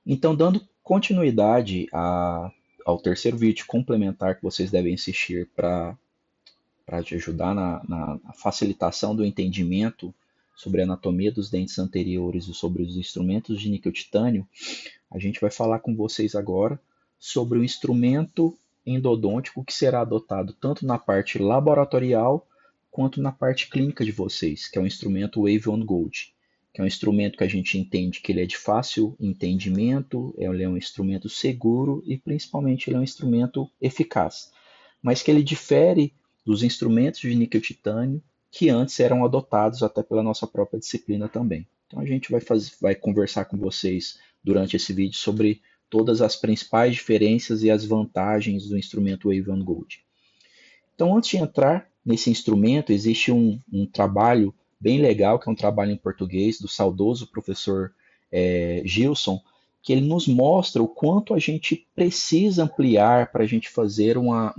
Então, dando continuidade ao terceiro vídeo complementar que vocês devem assistir para te ajudar na facilitação do entendimento sobre a anatomia dos dentes anteriores e sobre os instrumentos de níquel-titânio, a gente vai falar com vocês agora sobre o instrumento endodôntico que será adotado tanto na parte laboratorial quanto na parte clínica de vocês, que é o instrumento Wave on Gold, que é um instrumento que a gente entende que ele é de fácil entendimento, ele é um instrumento seguro e principalmente ele é um instrumento eficaz, mas que ele difere dos instrumentos de níquel-titânio que antes eram adotados até pela nossa própria disciplina também. Então a gente vai conversar com vocês durante esse vídeo sobre todas as principais diferenças e as vantagens do instrumento Wave on Gold. Então, antes de entrar nesse instrumento, existe um trabalho bem legal, que é um trabalho em português, do saudoso professor Gilson, que ele nos mostra o quanto a gente precisa ampliar para a gente fazer uma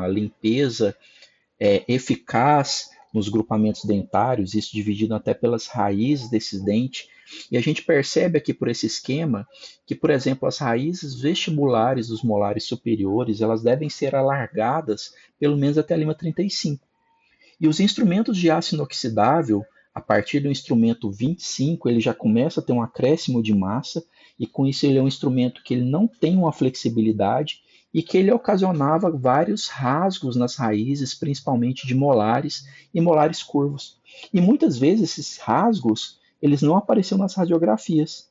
limpeza eficaz nos grupamentos dentários, isso dividido até pelas raízes desses dentes. E a gente percebe aqui por esse esquema que, por exemplo, as raízes vestibulares dos molares superiores, elas devem ser alargadas pelo menos até a lima 35. E os instrumentos de aço inoxidável, a partir do instrumento 25, ele já começa a ter um acréscimo de massa, e com isso ele é um instrumento que ele não tem uma flexibilidade e que ele ocasionava vários rasgos nas raízes, principalmente de molares e molares curvos. E muitas vezes esses rasgos, eles não apareciam nas radiografias.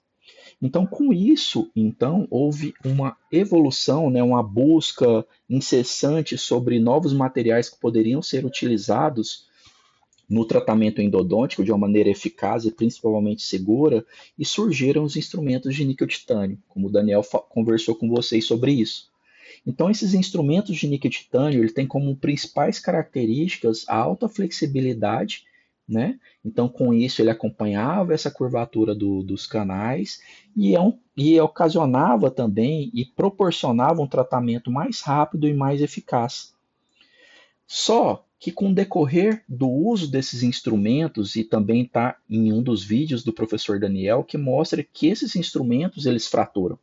Então, com isso, então houve uma evolução, né, uma busca incessante sobre novos materiais que poderiam ser utilizados no tratamento endodôntico de uma maneira eficaz e principalmente segura, e surgiram os instrumentos de níquel-titânio, como o Daniel conversou com vocês sobre isso. Então, esses instrumentos de níquel-titânio, ele tem como principais características a alta flexibilidade, né? Então, com isso, ele acompanhava essa curvatura dos canais e ocasionava também e proporcionava um tratamento mais rápido e mais eficaz. Só que com o decorrer do uso desses instrumentos, e também está em um dos vídeos do professor Daniel, que mostra que esses instrumentos eles fraturam,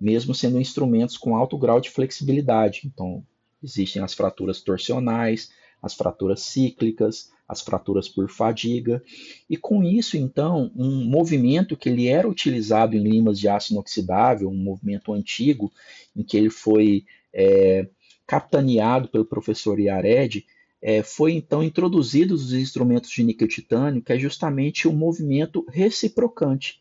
mesmo sendo instrumentos com alto grau de flexibilidade. Então, existem as fraturas torsionais, as fraturas cíclicas, as fraturas por fadiga, e com isso, então, um movimento que ele era utilizado em limas de aço inoxidável, um movimento antigo, em que ele foi capitaneado pelo professor Yared, foi então introduzidos os instrumentos de níquel-titânio, que é justamente o movimento reciprocante.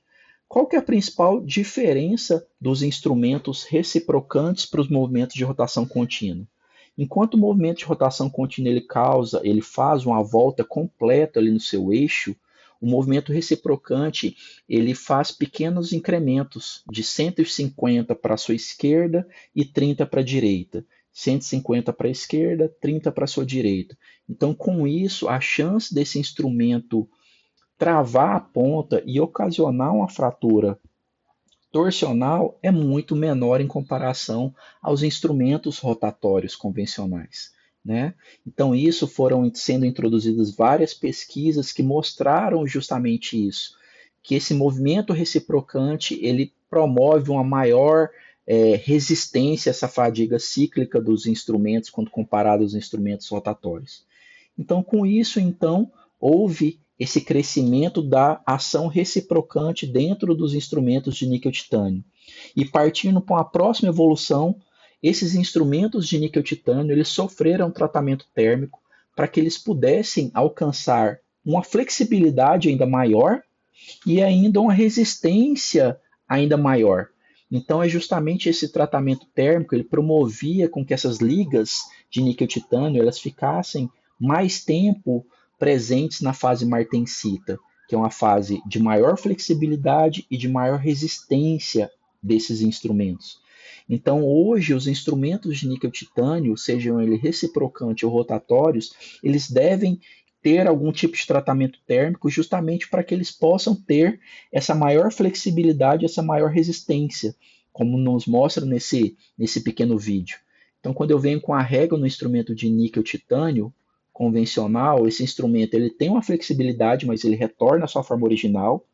Qual que é a principal diferença dos instrumentos reciprocantes para os movimentos de rotação contínua? Enquanto o movimento de rotação contínua ele faz uma volta completa ali no seu eixo, o movimento reciprocante ele faz pequenos incrementos de 150 para a sua esquerda e 30 para a direita. 150 para a esquerda, 30 para a sua direita. Então, com isso, a chance desse instrumento travar a ponta e ocasionar uma fratura torsional é muito menor em comparação aos instrumentos rotatórios convencionais. Né? Então, isso foram sendo introduzidas várias pesquisas que mostraram justamente isso, que esse movimento reciprocante ele promove uma maior resistência a essa fadiga cíclica dos instrumentos quando comparado aos instrumentos rotatórios. Então, com isso, então, houve esse crescimento da ação reciprocante dentro dos instrumentos de níquel-titânio. E partindo para uma próxima evolução, esses instrumentos de níquel-titânio eles sofreram tratamento térmico para que eles pudessem alcançar uma flexibilidade ainda maior e ainda uma resistência ainda maior. Então é justamente esse tratamento térmico, ele promovia com que essas ligas de níquel-titânio elas ficassem mais tempo presentes na fase martensita, que é uma fase de maior flexibilidade e de maior resistência desses instrumentos. Então, hoje, os instrumentos de níquel-titânio, sejam eles reciprocantes ou rotatórios, eles devem ter algum tipo de tratamento térmico justamente para que eles possam ter essa maior flexibilidade, essa maior resistência, como nos mostra nesse pequeno vídeo. Então, quando eu venho com a régua no instrumento de níquel-titânio convencional, esse instrumento ele tem uma flexibilidade, mas ele retorna à sua forma original.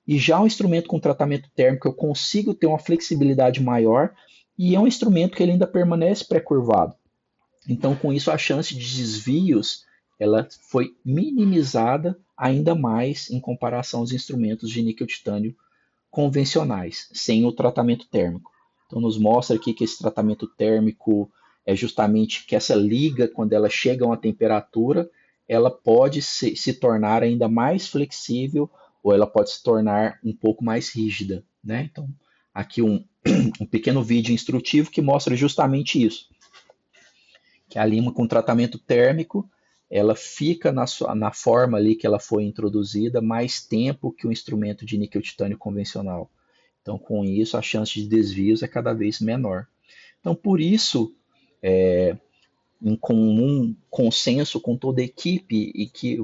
E já um instrumento com tratamento térmico eu consigo ter uma flexibilidade maior e é um instrumento que ele ainda permanece pré-curvado. Então, com isso, a chance de desvios ela foi minimizada ainda mais em comparação aos instrumentos de níquel-titânio convencionais, sem o tratamento térmico. Então, nos mostra aqui que esse tratamento térmico é justamente que essa liga, quando ela chega a uma temperatura, ela pode se tornar ainda mais flexível ou ela pode se tornar um pouco mais rígida, né? Então, aqui um pequeno vídeo instrutivo que mostra justamente isso, que a lima com tratamento térmico, ela fica na forma ali que ela foi introduzida mais tempo que o instrumento de níquel-titânio convencional. Então, com isso, a chance de desvios é cada vez menor. Então, por isso, em comum consenso com toda a equipe e que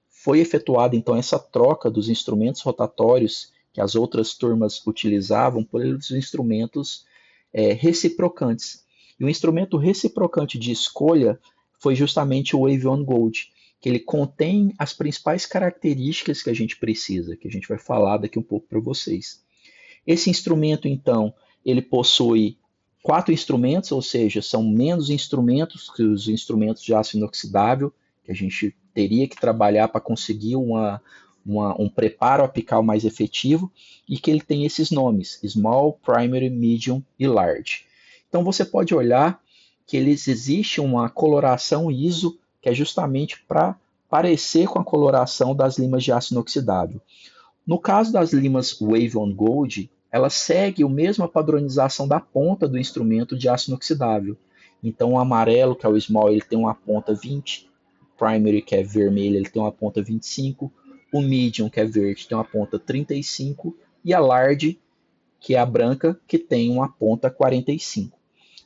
foi efetuada então essa troca dos instrumentos rotatórios que as outras turmas utilizavam por instrumentos reciprocantes. E o instrumento reciprocante de escolha foi justamente o Wave On Gold, que ele contém as principais características que a gente precisa, que a gente vai falar daqui um pouco para vocês. Esse instrumento, então, ele possui 4 instrumentos, ou seja, são menos instrumentos que os instrumentos de aço inoxidável, que a gente teria que trabalhar para conseguir um preparo apical mais efetivo, e que ele tem esses nomes, Small, Primary, Medium e Large. Então você pode olhar que existe uma coloração ISO, que é justamente para parecer com a coloração das limas de aço inoxidável. No caso das limas Wave On Gold, ela segue a mesma padronização da ponta do instrumento de aço inoxidável. Então o amarelo, que é o Small, ele tem uma ponta 20, o Primary, que é vermelho, ele tem uma ponta 25, o Medium, que é verde, tem uma ponta 35, e a Large, que é a branca, que tem uma ponta 45.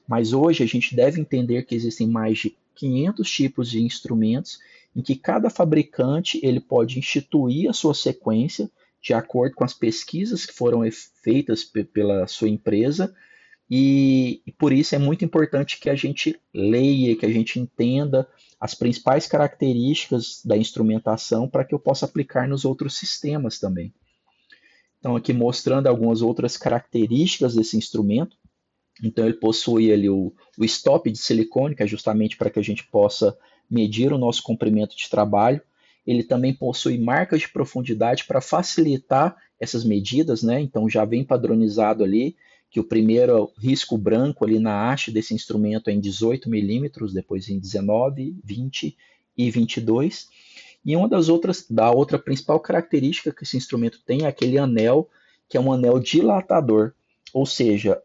Mas hoje a gente deve entender que existem mais de 500 tipos de instrumentos em que cada fabricante ele pode instituir a sua sequência de acordo com as pesquisas que foram feitas pela sua empresa e por isso é muito importante que a gente leia, que a gente entenda as principais características da instrumentação para que eu possa aplicar nos outros sistemas também. Então aqui mostrando algumas outras características desse instrumento. Então ele possui ali o stop de silicone, que é justamente para que a gente possa medir o nosso comprimento de trabalho. Ele também possui marcas de profundidade para facilitar essas medidas, né? Então já vem padronizado ali que o primeiro risco branco ali na haste desse instrumento é em 18 milímetros, depois em 19, 20 e 22. E uma da outra principal característica que esse instrumento tem é aquele anel, que é um anel dilatador. Ou seja,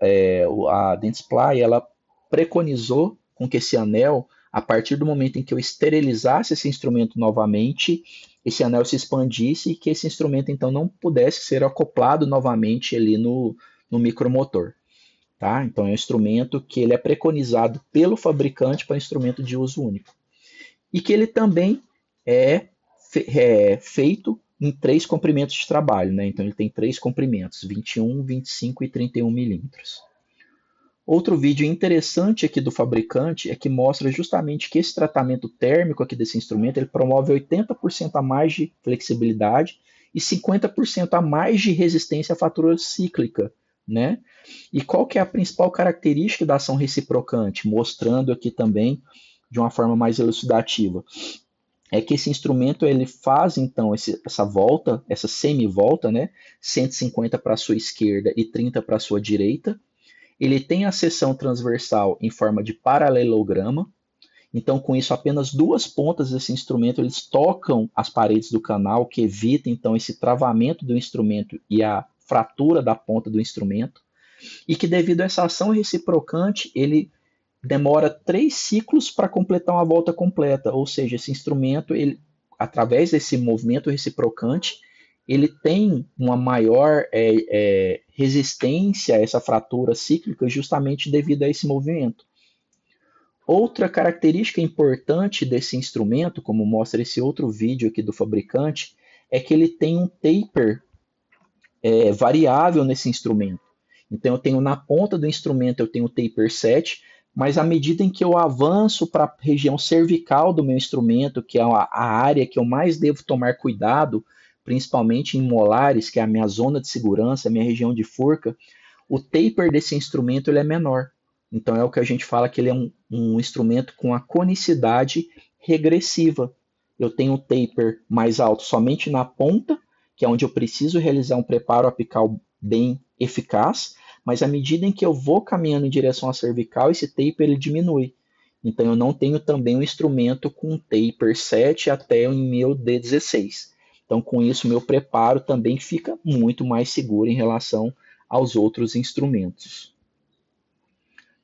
a Dentsply ela preconizou com que esse anel, a partir do momento em que eu esterilizasse esse instrumento novamente, esse anel se expandisse e que esse instrumento então não pudesse ser acoplado novamente ali no micromotor. Tá? Então é um instrumento que ele é preconizado pelo fabricante para instrumento de uso único. E que ele também é feito em 3 comprimentos de trabalho, né? Então ele tem 3 comprimentos, 21, 25 e 31 milímetros. Outro vídeo interessante aqui do fabricante é que mostra justamente que esse tratamento térmico aqui desse instrumento ele promove 80% a mais de flexibilidade e 50% a mais de resistência à fratura cíclica, né? E qual que é a principal característica da ação reciprocante? Mostrando aqui também de uma forma mais elucidativa. É que esse instrumento ele faz então essa volta, essa semi-volta, né? 150 para a sua esquerda e 30 para a sua direita. Ele tem a seção transversal em forma de paralelograma. Então, com isso, apenas 2 pontas desse instrumento eles tocam as paredes do canal, que evita então esse travamento do instrumento e a fratura da ponta do instrumento. E que devido a essa ação reciprocante, ele demora 3 ciclos para completar uma volta completa, ou seja, esse instrumento, ele, através desse movimento reciprocante, ele tem uma maior resistência a essa fratura cíclica justamente devido a esse movimento. Outra característica importante desse instrumento, como mostra esse outro vídeo aqui do fabricante, é que ele tem um taper variável nesse instrumento. Então eu tenho na ponta do instrumento eu tenho o taper 7, mas à medida em que eu avanço para a região cervical do meu instrumento, que é a área que eu mais devo tomar cuidado principalmente em molares, que é a minha zona de segurança, a minha região de forca, o taper desse instrumento ele é menor. Então é o que a gente fala que ele é um instrumento com a conicidade regressiva. Eu tenho um taper mais alto somente na ponta, que é onde eu preciso realizar um preparo apical bem eficaz, mas à medida em que eu vou caminhando em direção à cervical, esse taper ele diminui. Então eu não tenho também um instrumento com taper 7 até o meu D16. Então com isso meu preparo também fica muito mais seguro em relação aos outros instrumentos.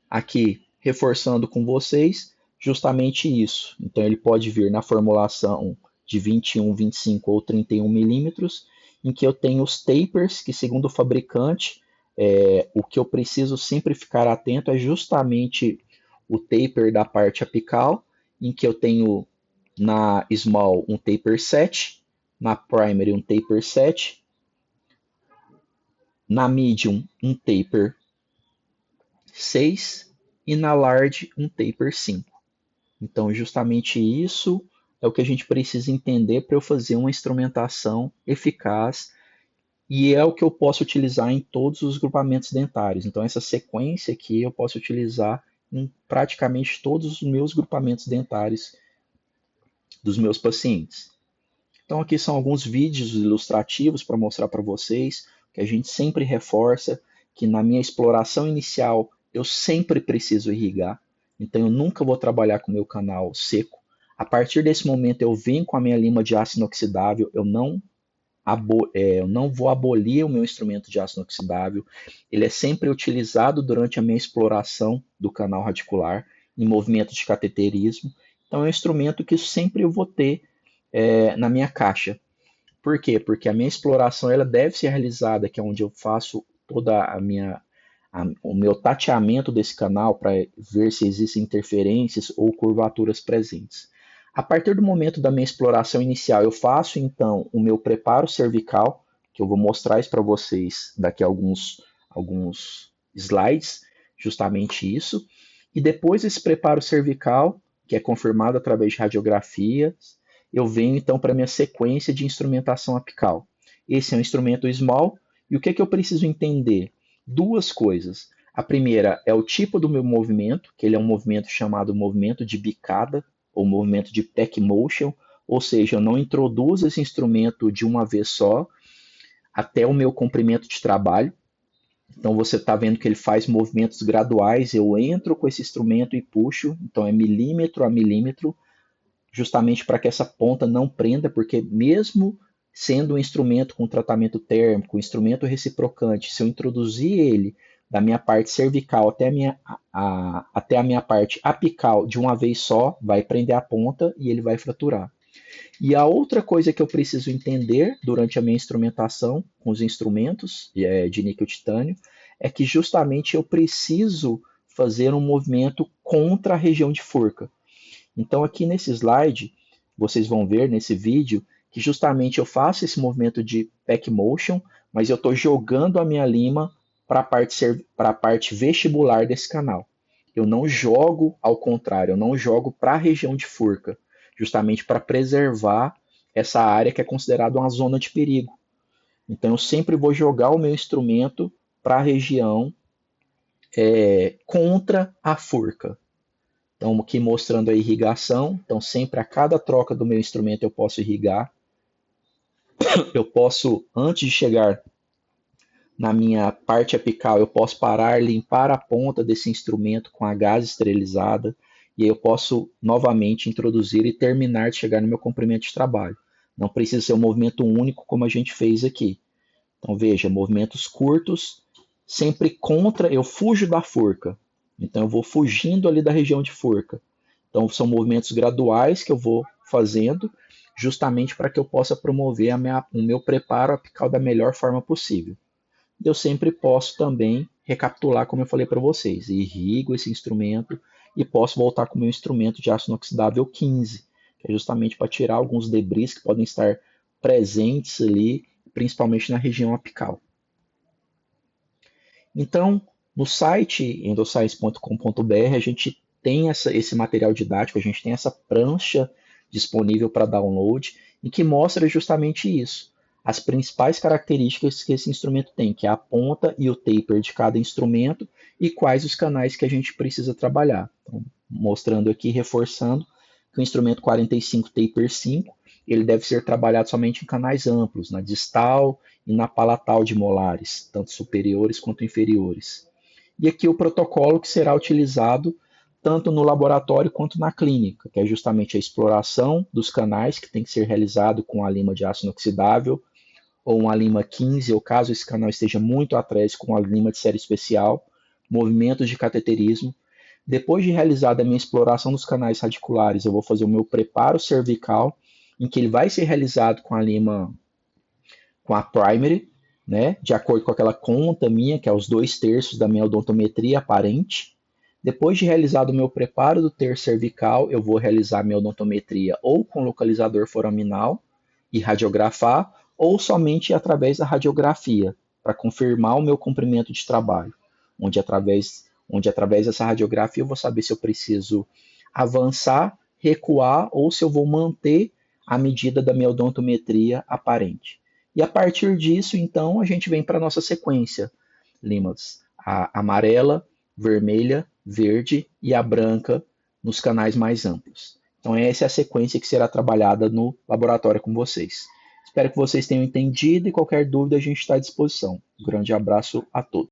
Aqui, reforçando com vocês, justamente isso. Então ele pode vir na formulação de 21, 25 ou 31 milímetros, em que eu tenho os tapers, que segundo o fabricante, o que eu preciso sempre ficar atento é justamente o taper da parte apical, em que eu tenho na Small um taper 7, na Primary um taper 7, na Medium um taper 6 e na Large um taper 5. Então, justamente isso é o que a gente precisa entender para eu fazer uma instrumentação eficaz e é o que eu posso utilizar em todos os grupamentos dentários. Então, essa sequência aqui eu posso utilizar em praticamente todos os meus grupamentos dentários dos meus pacientes. Então, aqui são alguns vídeos ilustrativos para mostrar para vocês que a gente sempre reforça que na minha exploração inicial eu sempre preciso irrigar. Então, eu nunca vou trabalhar com o meu canal seco. A partir desse momento, eu venho com a minha lima de aço inoxidável, eu não vou abolir o meu instrumento de aço inoxidável. Ele é sempre utilizado durante a minha exploração do canal radicular, em movimento de cateterismo. Então, é um instrumento que sempre eu vou ter na minha caixa. Por quê? Porque a minha exploração ela deve ser realizada, que é onde eu faço toda o meu tateamento desse canal para ver se existem interferências ou curvaturas presentes. A partir do momento da minha exploração inicial, eu faço então o meu preparo cervical, que eu vou mostrar isso para vocês daqui a alguns slides, justamente isso. E depois desse preparo cervical, que é confirmado através de radiografia, eu venho então para a minha sequência de instrumentação apical. Esse é um instrumento small, e o que é que eu preciso entender? Duas coisas. A primeira é o tipo do meu movimento, que ele é um movimento chamado movimento de bicada, ou movimento de peck motion, ou seja, eu não introduzo esse instrumento de uma vez só até o meu comprimento de trabalho. Então você está vendo que ele faz movimentos graduais, eu entro com esse instrumento e puxo, então é milímetro a milímetro, justamente para que essa ponta não prenda, porque mesmo sendo um instrumento com tratamento térmico, um instrumento reciprocante, se eu introduzir ele da minha parte cervical até a minha parte apical de uma vez só, vai prender a ponta e ele vai fraturar. E a outra coisa que eu preciso entender durante a minha instrumentação com os instrumentos de níquel titânio é que justamente eu preciso fazer um movimento contra a região de forca. Então aqui nesse slide, vocês vão ver nesse vídeo que justamente eu faço esse movimento de peck motion, mas eu estou jogando a minha lima para a parte vestibular desse canal. Eu não jogo ao contrário, eu não jogo para a região de forca, justamente para preservar essa área que é considerada uma zona de perigo. Então eu sempre vou jogar o meu instrumento para a região contra a forca. Então, aqui mostrando a irrigação. Então, sempre a cada troca do meu instrumento eu posso irrigar. Eu posso, antes de chegar na minha parte apical, eu posso parar, limpar a ponta desse instrumento com a gás esterilizada. E aí eu posso novamente introduzir e terminar de chegar no meu comprimento de trabalho. Não precisa ser um movimento único como a gente fez aqui. Então, veja, movimentos curtos, sempre contra, eu fujo da forca. Então eu vou fugindo ali da região de forca. Então são movimentos graduais que eu vou fazendo, justamente para que eu possa promover o meu preparo apical da melhor forma possível. Eu sempre posso também recapitular, como eu falei para vocês, irrigo esse instrumento e posso voltar com o meu instrumento de aço inoxidável 15, que é justamente para tirar alguns debris que podem estar presentes ali, principalmente na região apical. Então, no site endoscience.com.br, a gente tem esse material didático, a gente tem essa prancha disponível para download e que mostra justamente isso. as principais características que esse instrumento tem, que é a ponta e o taper de cada instrumento e quais os canais que a gente precisa trabalhar. Então, mostrando aqui, reforçando, que o instrumento 45 taper 5, ele deve ser trabalhado somente em canais amplos, na distal e na palatal de molares, tanto superiores quanto inferiores. E aqui o protocolo que será utilizado tanto no laboratório quanto na clínica, que é justamente a exploração dos canais, que tem que ser realizado com a lima de aço inoxidável, ou uma lima 15, ou caso esse canal esteja muito atrás, com a lima de série especial, movimentos de cateterismo. Depois de realizada a minha exploração dos canais radiculares, eu vou fazer o meu preparo cervical, em que ele vai ser realizado com a lima, com a primary, né, de acordo com aquela conta minha, que é os 2/3 da minha odontometria aparente. Depois de realizado o meu preparo do terço cervical, eu vou realizar a minha odontometria ou com localizador foraminal e radiografar, ou somente através da radiografia, para confirmar o meu comprimento de trabalho, onde através dessa radiografia eu vou saber se eu preciso avançar, recuar ou se eu vou manter a medida da minha odontometria aparente. E a partir disso, então, a gente vem para a nossa sequência. Limas a amarela, vermelha, verde e a branca nos canais mais amplos. Então, essa é a sequência que será trabalhada no laboratório com vocês. Espero que vocês tenham entendido e qualquer dúvida a gente está à disposição. Um grande abraço a todos.